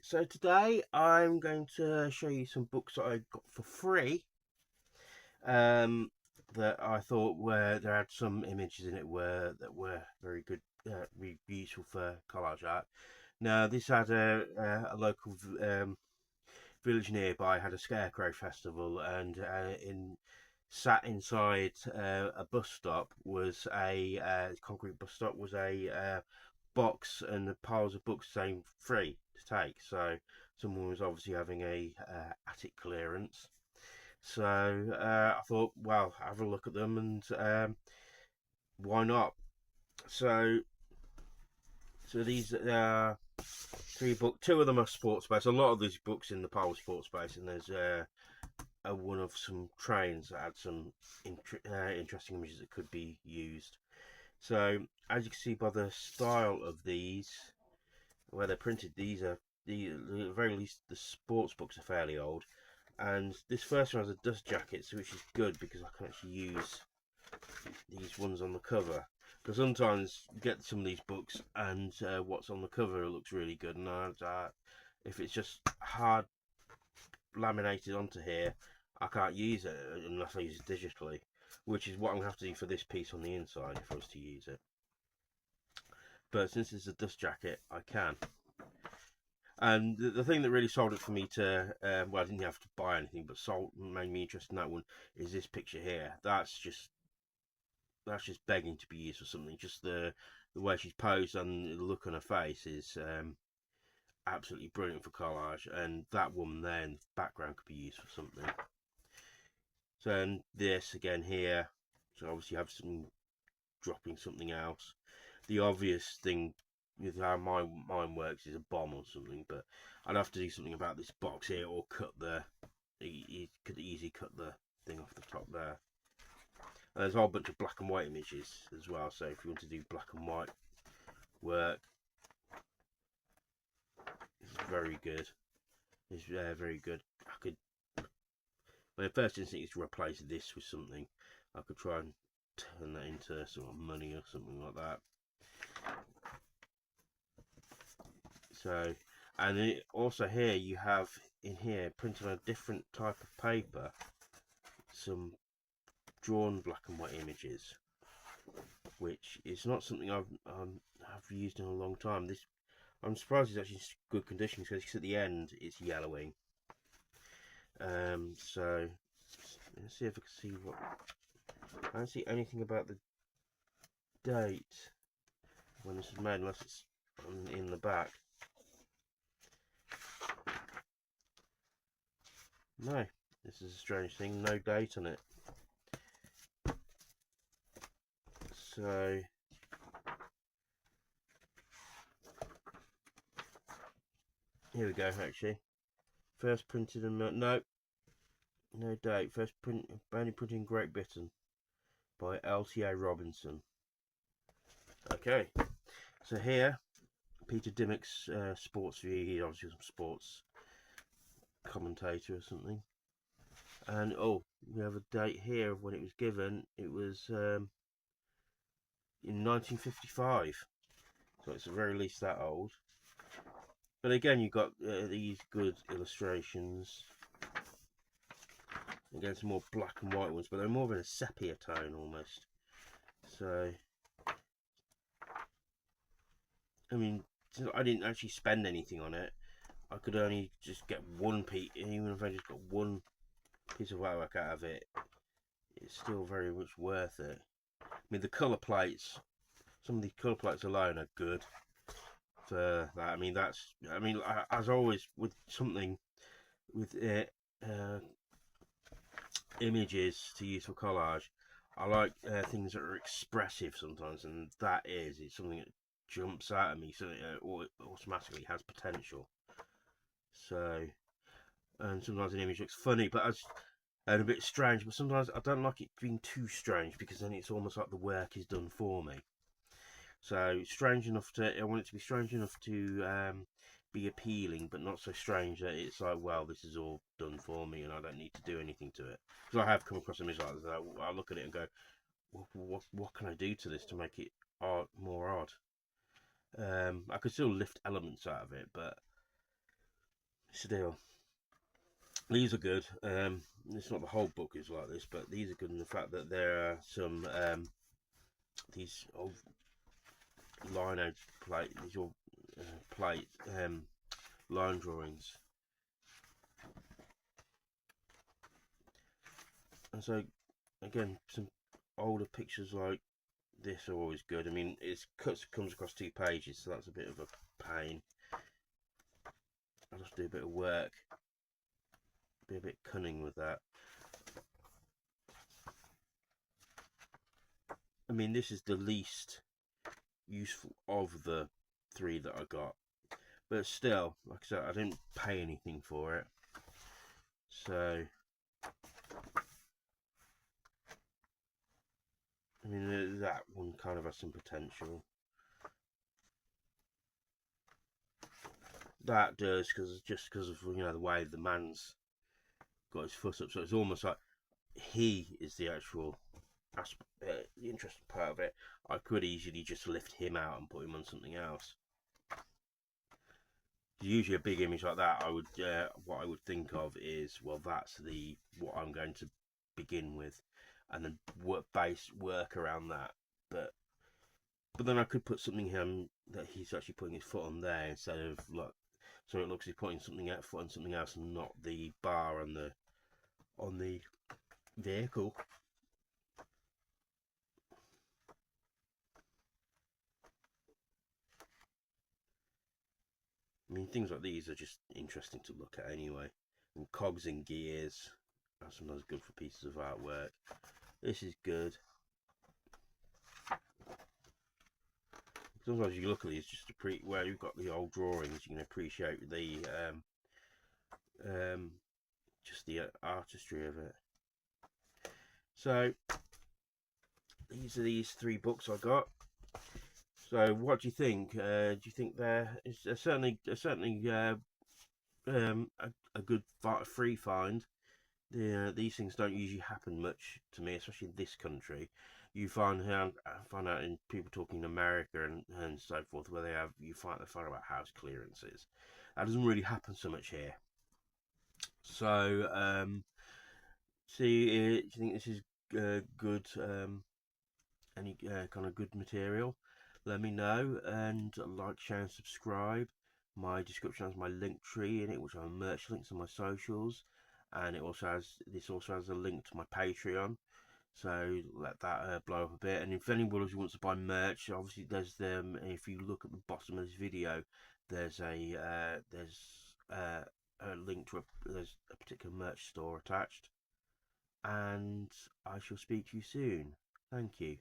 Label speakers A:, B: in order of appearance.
A: So today I'm going to show you some books that I got for free. Um, that I thought were there had some images in it that were very good, really useful for collage art. Now this had a local village nearby had a scarecrow festival, and in sat inside a bus stop was a concrete bus stop was a box and the piles of books saying free to take. So someone was obviously having a attic clearance. So I thought, well, have a look at them and why not? So these are three books. Two of them are sports based. A lot of these books in the pile are sports based, and there's a one of some trains that had some interesting images that could be used. So as you can see by the style of these, where they're printed, these are the very least the sports books are fairly old, and this first one has a dust jacket, so which is good because I can actually use these ones on the cover. Because sometimes you get some of these books and what's on the cover looks really good, and if it's just hard laminated onto here, I can't use it unless I use it digitally, which is what I'm going to have to do for this piece on the inside if I was to use it. But since it's a dust jacket, I can. And the thing that really sold it for me to, well, I didn't have to buy anything, but made me interested in that one is this picture here. That's just begging to be used for something. Just the way she's posed and the look on her face is absolutely brilliant for collage. And that woman there in the background could be used for something. So and this again here. So obviously you have some dropping something else. The obvious thing with how my mind works is a bomb or something, but I'd have to do something about this box here, or cut you could easily cut the thing off the top there. And there's a whole bunch of black and white images as well, so if you want to do black and white work, it's very good. It's very good. I could, my first instinct is to replace this with something. I could try and turn that into sort of money or something like that. So, and then also here you have in here printed on a different type of paper some drawn black and white images, which is not something I've used in a long time. This I'm surprised it's actually in good condition because at the end it's yellowing. So let's see if I can see what. I don't see anything about the date when this was made, unless it's in the back. No, this is a strange thing. No date on it. So here we go. Actually, first printed in no date. First print only printed in Great Britain by LTA Robinson. Okay, so here Peter Dimmock's sports view. He's obviously some sports commentator or something. And oh, we have a date here of when it was given. It was in 1955, so it's at the very least that old. But again, you've got these good illustrations. Again, some more black and white ones, but they're more of a sepia tone almost. So, I mean, I didn't actually spend anything on it. I could only just get one piece, even if I just got one piece of artwork out of it, it's still very much worth it. I mean, the colour plates, some of these colour plates alone are good for that. I mean, as always with something with images to use for collage, I like things that are expressive sometimes, and it's something that jumps out at me, so it automatically has potential. So, and sometimes an image looks funny, and a bit strange, but sometimes I don't like it being too strange because then it's almost like the work is done for me. So strange enough I want it to be strange enough to be appealing, but not so strange that it's like, well, this is all done for me and I don't need to do anything to it. Because I have come across images like that. I look at it and go, what can I do to this to make it more odd? I could still lift elements out of it, but still, these are good. It's not the whole book is like this, but these are good in the fact that there are some these old lineage plate, these old plate line drawings, and so again some older pictures like this are always good. I mean, it's comes across 2 pages, so that's a bit of a pain. I'll just do a bit of work, be a bit cunning with that. I mean, this is the least useful of the 3 that I got, but still, like I said, I didn't pay anything for it, so I mean that one kind of has some potential. That does, because of the way the man's got his foot up, so it's almost like he is the actual the interesting part of it. I could easily just lift him out and put him on something else. Usually, a big image like that, I would what I would think of is, well, that's the what I'm going to begin with, and then work around that. But then I could put something that he's actually putting his foot on there instead of like, so it looks he's putting something foot on something else and not the bar on the vehicle. I mean, things like these are just interesting to look at anyway. And cogs and gears are sometimes good for pieces of artwork. This is good. Sometimes you look at these just to where you've got the old drawings, you can appreciate the just the artistry of it. So these are these 3 books I got. So what do you think? Do you think there is certainly a good free find? These things don't usually happen much to me, especially in this country. You find out in people talking in America and so forth, where they find about house clearances. That doesn't really happen so much here. So, do you think this is good? Any kind of good material? Let me know, and like, share, and subscribe. My description has my link tree in it, which are merch links on my socials, and this also has a link to my Patreon. So let that blow up a bit. And if anybody wants to buy merch, obviously there's them. If you look at the bottom of this video, there's a link to there's a particular merch store attached. And I shall speak to you soon. Thank you.